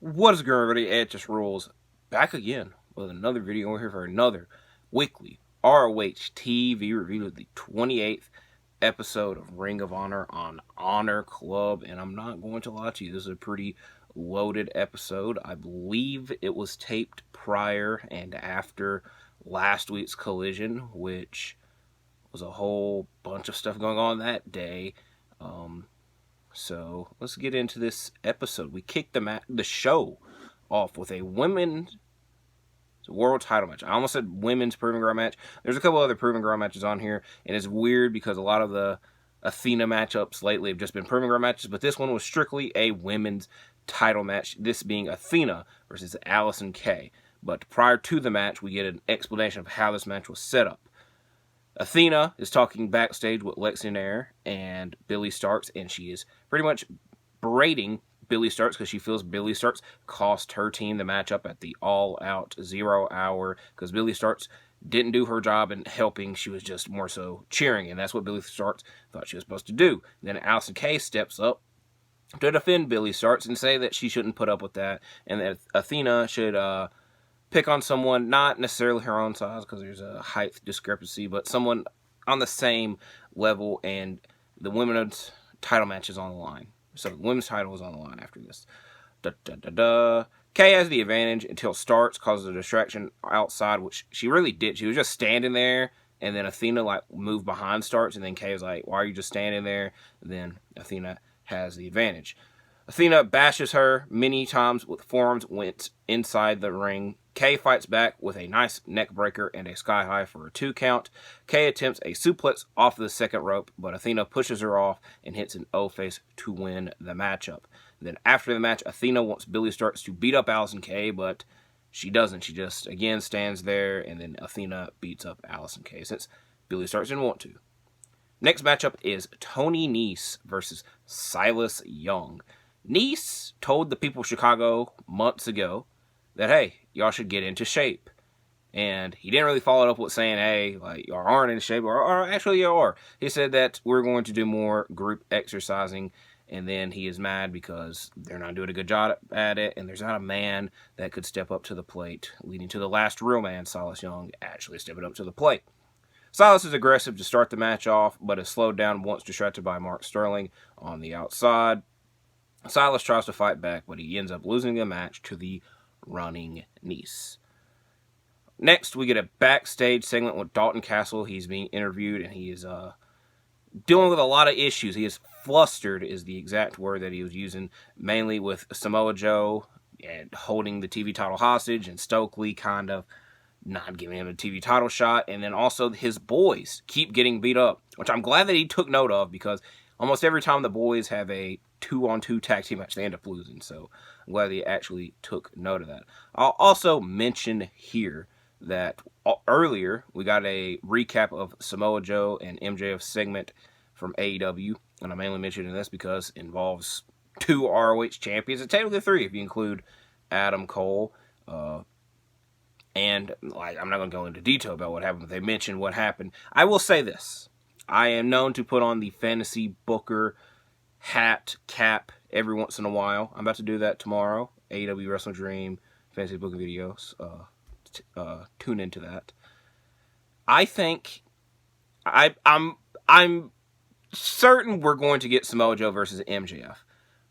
What is going on, everybody? It Just Rules back again with another video. We're here for another weekly ROH TV review of the 28th episode of Ring of Honor on Honor Club. And I'm not going to lie to you, this is a pretty loaded episode. I believe it was taped prior and after last week's Collision, which was a whole bunch of stuff going on that day. So let's get into this episode. We kicked the show off with a women's world title match. I almost said women's Proving Ground match. There's a couple other Proving Ground matches on here, and it's weird because a lot of the Athena matchups lately have just been Proving Ground matches, but this one was strictly a women's title match, this being Athena versus Aliysan Kay. But prior to the match, we get an explanation of how this match was set up. Athena is talking backstage with Lexi Nair and Billy Starks, and she is pretty much berating Billy Starks because she feels Billy Starks cost her team the matchup at the All Out 0 hour because Billy Starks didn't do her job in helping. She was just more so cheering, and that's what Billy Starks thought she was supposed to do. Then Aliysan Kay steps up to defend Billy Starks and say that she shouldn't put up with that, and that Athena should pick on someone, not necessarily her own size, because there's a height discrepancy, but someone on the same level, and the women's title match is on the line. So the women's title is on the line after this. Kay has the advantage until Starks causes a distraction outside, which she really did. She was just standing there, and then Athena moved behind Starks, and then Kay was like, why are you just standing there? And then Athena has the advantage. Athena bashes her many times with forearms, went inside the ring. Kay fights back with a nice neck breaker and a sky high for a 2 count. Kay attempts a suplex off the second rope, but Athena pushes her off and hits an O-face to win the matchup. Then after the match, Athena wants Billy Starks to beat up Aliysan Kay, but she doesn't. She just, again, stands there, and then Athena beats up Aliysan Kay since Billy Starks didn't want to. Next matchup is Tony Nese versus Silas Young. Nese told the people of Chicago months ago that, hey, y'all should get into shape. And he didn't really follow it up with saying, hey, y'all aren't in shape, or actually you are. He said that we're going to do more group exercising, and then he is mad because they're not doing a good job at it, and there's not a man that could step up to the plate, leading to the last real man, Silas Young, actually stepping up to the plate. Silas is aggressive to start the match off, but is slowed down once distracted by Mark Sterling on the outside. Silas tries to fight back, but he ends up losing the match to the Running Nese. Next, we get a backstage segment with Dalton Castle. He's being interviewed, and he is dealing with a lot of issues. He is flustered, is the exact word that he was using, mainly with Samoa Joe and holding the TV title hostage, and Stokely kind of not giving him a TV title shot, and then also his boys keep getting beat up, which I'm glad that he took note of, because almost every time the boys have a 2-on-2 tag team match, they end up losing. So I'm glad he actually took note of that. I'll also mention here that earlier we got a recap of Samoa Joe and MJF segment from AEW, and I'm mainly mentioning this because it involves 2 ROH champions, and technically 3 if you include Adam Cole. And I'm not going to go into detail about what happened, but they mentioned what happened. I will say this. I am known to put on the fantasy booker hat, cap every once in a while. I'm about to do that tomorrow. AEW Wrestle Dream fantasy booking videos. Tune into that. I think I'm certain we're going to get Samoa Joe versus MJF.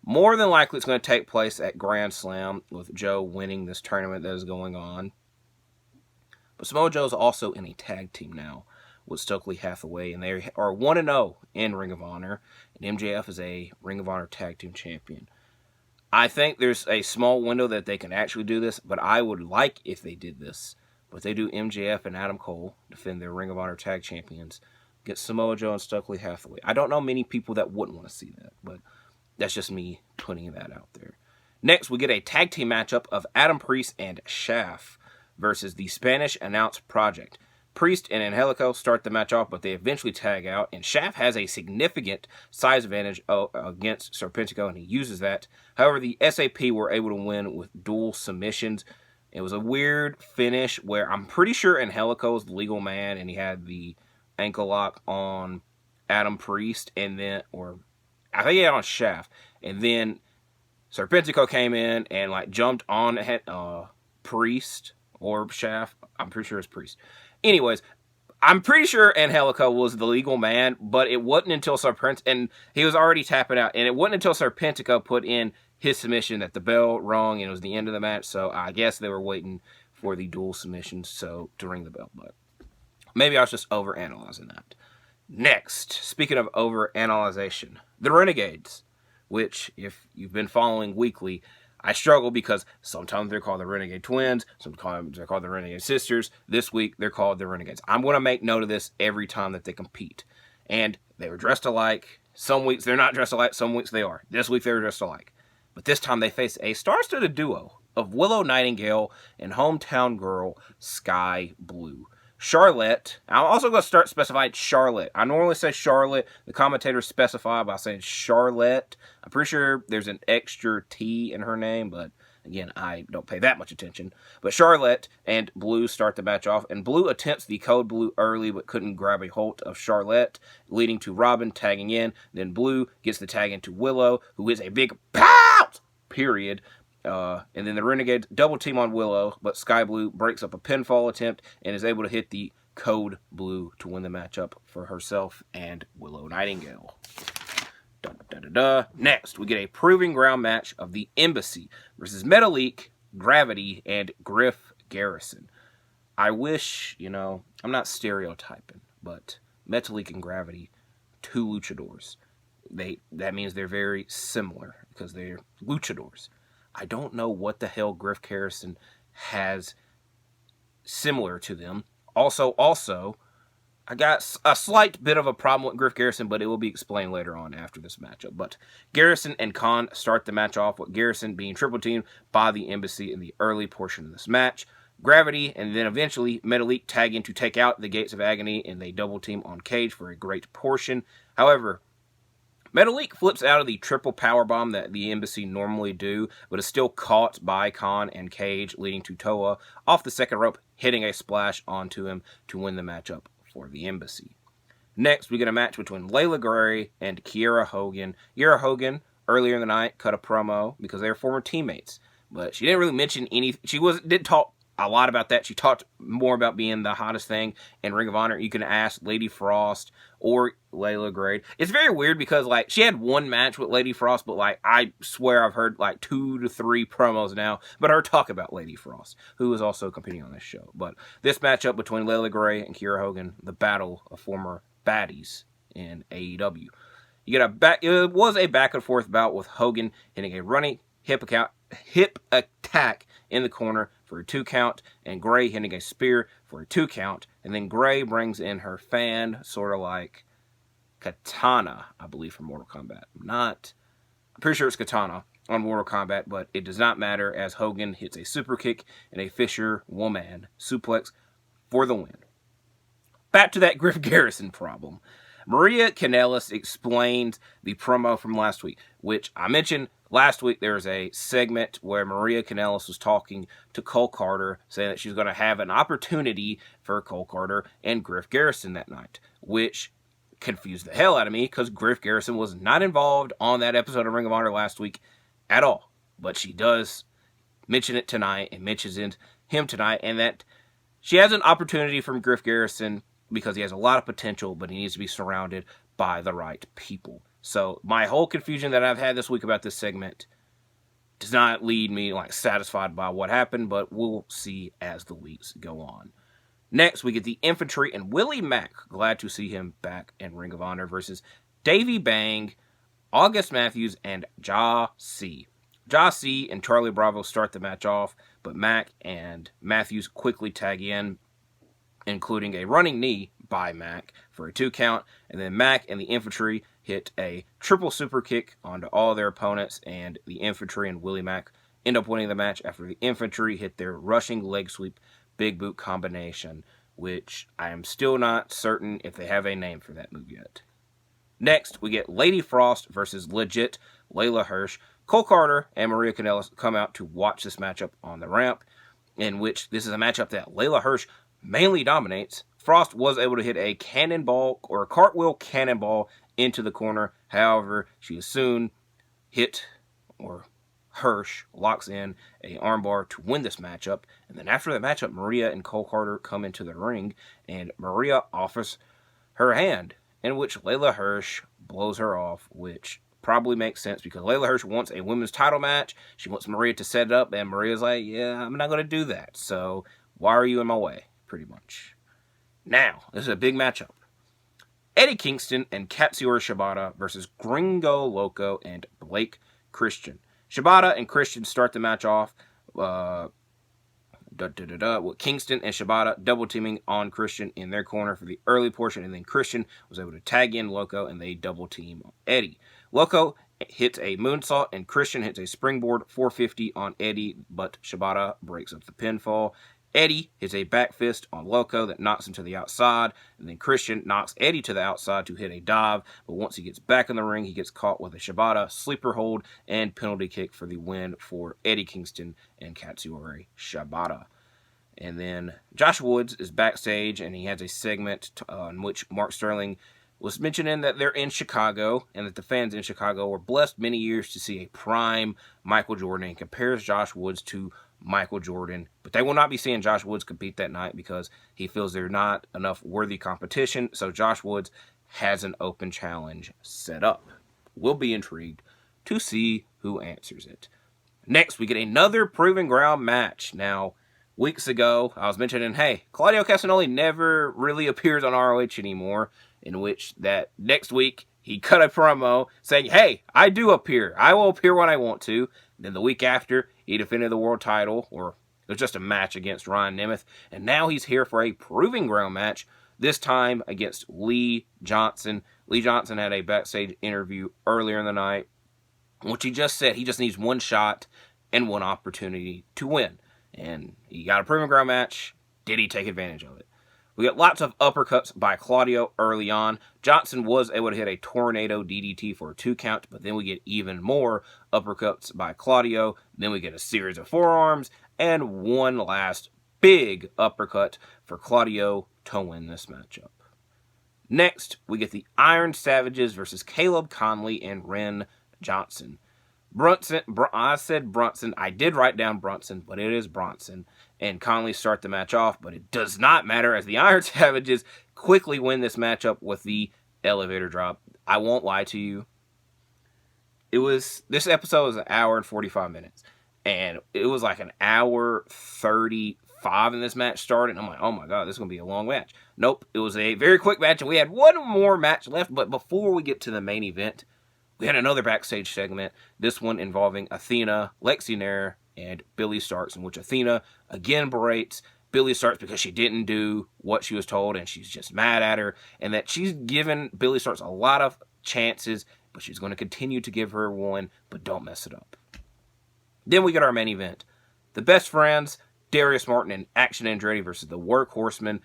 More than likely, it's going to take place at Grand Slam with Joe winning this tournament that is going on. But Samoa Joe is also in a tag team now with Stokely Hathaway, and they are 1-0 in Ring of Honor, and MJF is a Ring of Honor tag team champion. I think there's a small window that they can actually do this, but I would like if they did this. But they do MJF and Adam Cole defend their Ring of Honor tag champions against Samoa Joe and Stokely Hathaway. I don't know many people that wouldn't want to see that, but that's just me putting that out there. Next, we get a tag team matchup of Adam Priest and Shaft versus the Spanish Announce Project. Priest and Angelico start the match off, but they eventually tag out, and Shaft has a significant size advantage against Serpentico, and he uses that. However, the SAP were able to win with dual submissions. It was a weird finish where I'm pretty sure Angelico is the legal man, and he had the ankle lock on Adam Priest, and then, or I think he had on Shaft, and then Serpentico came in and like jumped on Priest or Shaft. I'm pretty sure it's Priest. Anyways, I'm pretty sure Angelico was the legal man, but it wasn't until Serpentico, and he was already tapping out, and it wasn't until Serpentico put in his submission that the bell rung and it was the end of the match. So I guess they were waiting for the dual submissions to ring the bell, but maybe I was just overanalyzing that. Next, speaking of overanalyzation, the Renegades, which if you've been following weekly, I struggle because sometimes they're called the Renegade Twins, sometimes they're called the Renegade Sisters. This week, they're called the Renegades. I'm going to make note of this every time that they compete. And they were dressed alike. Some weeks they're not dressed alike, some weeks they are. This week they were dressed alike. But this time they face a star-studded duo of Willow Nightingale and hometown girl Skye Blue. Charlotte, I'm also going to start specifying Charlotte. I normally say Charlotte. The commentators specify by saying Charlotte. I'm pretty sure there's an extra T in her name, but again, I don't pay that much attention. But Charlotte and Blue start the match off, and Blue attempts the Code Blue early, but couldn't grab a hold of Charlotte, leading to Robin tagging in. Then Blue gets the tag into Willow, who is a big pout, period. And then the Renegades double team on Willow, but Skye Blue breaks up a pinfall attempt and is able to hit the Code Blue to win the matchup for herself and Willow Nightingale. Next, we get a proving ground match of the Embassy versus Metalik, Gravity, and Griff Garrison. I wish, I'm not stereotyping, but Metalik and Gravity, two luchadors. That means they're very similar because they're luchadors. I don't know what the hell Griff Garrison has similar to them. Also, I got a slight bit of a problem with Griff Garrison, but it will be explained later on after this matchup. But Garrison and Khan start the match off with Garrison being triple teamed by the Embassy in the early portion of this match. Gravity and then eventually Metalik tag in to take out the Gates of Agony, and they double team on Cage for a great portion. However, Metalik flips out of the triple powerbomb that the Embassy normally do, but is still caught by Khan and Cage, leading to Toa off the second rope, hitting a splash onto him to win the matchup for the Embassy. Next, we get a match between Layla Gray and Kiera Hogan. Kiera Hogan, earlier in the night, cut a promo because they were former teammates, but she didn't really mention any. She didn't talk a lot about that. She talked more about being the hottest thing in Ring of Honor. You can ask Lady Frost or Layla Gray. It's very weird because she had one match with Lady Frost, but I swear I've heard 2 to 3 promos now, but her talk about Lady Frost, who is also competing on this show. But this matchup between Layla Gray and Kiera Hogan, the battle of former baddies in AEW. It was a back and forth bout with Hogan hitting a running hip attack in the corner for a 2 count, and Gray hitting a spear for a 2 count, and then Gray brings in her fan, sort of like Katana, I believe, from Mortal Kombat. I'm pretty sure it's Katana on Mortal Kombat, but it does not matter as Hogan hits a super kick and a Fisher Woman suplex for the win. Back to that Griff Garrison problem. Maria Kanellis explains the promo from last week, which I mentioned last week. There was a segment where Maria Kanellis was talking to Cole Carter, saying that she was going to have an opportunity for Cole Carter and Griff Garrison that night, which confused the hell out of me because Griff Garrison was not involved on that episode of Ring of Honor last week at all. But she does mention it tonight and mentions him tonight, and that she has an opportunity from Griff Garrison because he has a lot of potential, but he needs to be surrounded by the right people. So my whole confusion that I've had this week about this segment does not lead me satisfied by what happened, but we'll see as the weeks go on. Next, we get the Infantry and Willie Mack. Glad to see him back in Ring of Honor versus Davey Bang, August Matthews, and Ja C. Ja C and Charlie Bravo start the match off, but Mack and Matthews quickly tag in, including a running knee by Mack for a 2 count, and then Mack and the Infantry hit a triple super kick onto all their opponents, and the Infantry and Willie Mack end up winning the match after the Infantry hit their rushing leg sweep big boot combination, which I am still not certain if they have a name for that move yet. Next, we get Lady Frost versus legit Layla Hirsch. Cole Carter and Maria Kanellis come out to watch this matchup on the ramp, in which this is a matchup that Layla Hirsch mainly dominates. Frost was able to hit a cannonball or a cartwheel cannonball into the corner. However, she was soon hit or Hirsch locks in a armbar to win this matchup. And then after the matchup, Maria and Cole Carter come into the ring, and Maria offers her hand, in which Layla Hirsch blows her off, which probably makes sense because Layla Hirsch wants a women's title match. She wants Maria to set it up, and Maria's like, yeah, I'm not going to do that. So why are you in my way, pretty much? Now, this is a big matchup. Eddie Kingston and Katsuyori Shibata versus Gringo Loco and Blake Christian. Shibata and Christian start the match off with Kingston and Shibata double teaming on Christian in their corner for the early portion, and then Christian was able to tag in Loco and they double team Eddie. Loco hits a moonsault and Christian hits a springboard 450 on Eddie, but Shibata breaks up the pinfall. Eddie hits a back fist on Loco that knocks him to the outside, and then Christian knocks Eddie to the outside to hit a dive, but once he gets back in the ring, he gets caught with a Shibata sleeper hold and penalty kick for the win for Eddie Kingston and Katsuyori Shibata. And then Josh Woods is backstage, and he has a segment in which Mark Sterling was mentioning that they're in Chicago, and that the fans in Chicago were blessed many years to see a prime Michael Jordan, and compares Josh Woods to Michael Jordan, but they will not be seeing Josh Woods compete that night because he feels there's not enough worthy competition, so Josh Woods has an open challenge set up. We'll be intrigued to see who answers it. Next, we get another Proving Ground match. Now, weeks ago, I was mentioning, hey, Claudio Castagnoli never really appears on ROH anymore, in which that next week, he cut a promo saying, hey, I do appear. I will appear when I want to. Then the week after, he defended the world title, or it was just a match against Ryan Nemeth. And now he's here for a Proving Ground match, this time against Lee Johnson. Lee Johnson had a backstage interview earlier in the night, which he just said he just needs one shot and one opportunity to win. And he got a Proving Ground match. Did he take advantage of it? We got lots of uppercuts by Claudio early on. Johnson was able to hit a tornado DDT for a 2 count, but then we get even more uppercuts by Claudio. Then we get a series of forearms and one last big uppercut for Claudio to win this matchup. Next, we get the Iron Savages versus Caleb Conley and Ren Johnson. I said Brunson. I did write down Brunson, but it is Bronson. And Conley start the match off, but it does not matter as the Iron Savages quickly win this matchup with the elevator drop. I won't lie to you. This episode was an hour and 45 minutes. And it was like an hour 35 in this match started. And I'm like, oh my God, this is going to be a long match. Nope, it was a very quick match. And we had one more match left. But before we get to the main event, we had another backstage segment, this one involving Athena, Lexi Nair, and Billy Starks, in which Athena again berates Billy Starks because she didn't do what she was told, and she's just mad at her, and that she's given Billy Starks a lot of chances, but she's going to continue to give her one, but don't mess it up. Then we get our main event. The Best Friends, Darius Martin and Action Andretti versus the Workhorsemen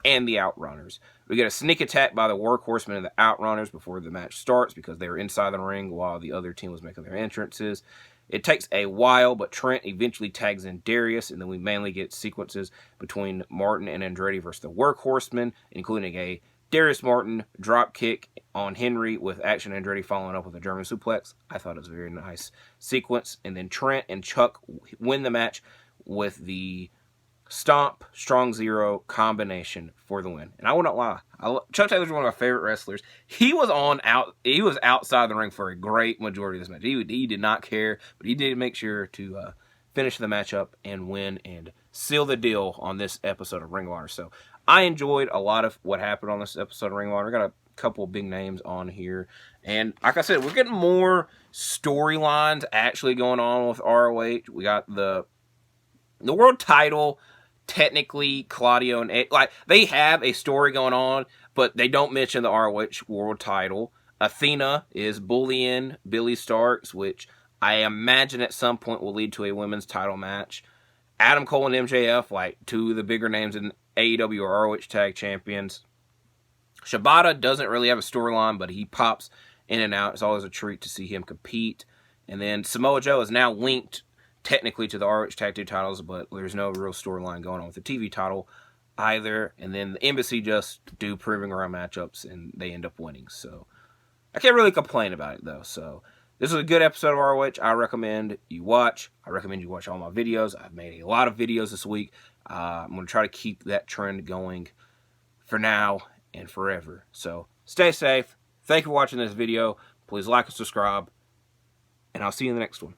and the Outrunners. We get a sneak attack by the Workhorsemen and the Outrunners before the match starts because they were inside the ring while the other team was making their entrances. It takes a while, but Trent eventually tags in Darius, and then we mainly get sequences between Martin and Andretti versus the Workhorsemen, including a Darius Martin drop kick on Henry with Action Andretti following up with a German suplex. I thought it was a very nice sequence. And then Trent and Chuck win the match with the Stomp Strong Zero combination for the win. And I will not lie, Chuck Taylor's one of my favorite wrestlers. He was outside the ring for a great majority of this match. He did not care, but he did make sure to finish the matchup and win and seal the deal on this episode of Ring of Honor. So I enjoyed a lot of what happened on this episode of Ring of Honor. I got a couple of big names on here, and like I said, we're getting more storylines actually going on with ROH. We got the world title. Technically, Claudio and Ed, they have a story going on, but they don't mention the ROH world title. Athena is bullying Billy Starks, which I imagine at some point will lead to a women's title match. Adam Cole and MJF, two of the bigger names in AEW or ROH tag champions. Shibata doesn't really have a storyline, but he pops in and out. It's always a treat to see him compete. And then Samoa Joe is now linked technically to the ROH Tag Team titles, but there's no real storyline going on with the TV title either. And then the Embassy just do Proving Ground matchups, and they end up winning. So I can't really complain about it, though. So this is a good episode of ROH. I recommend you watch. I recommend you watch all my videos. I've made a lot of videos this week. I'm going to try to keep that trend going for now and forever. So stay safe. Thank you for watching this video. Please like and subscribe. And I'll see you in the next one.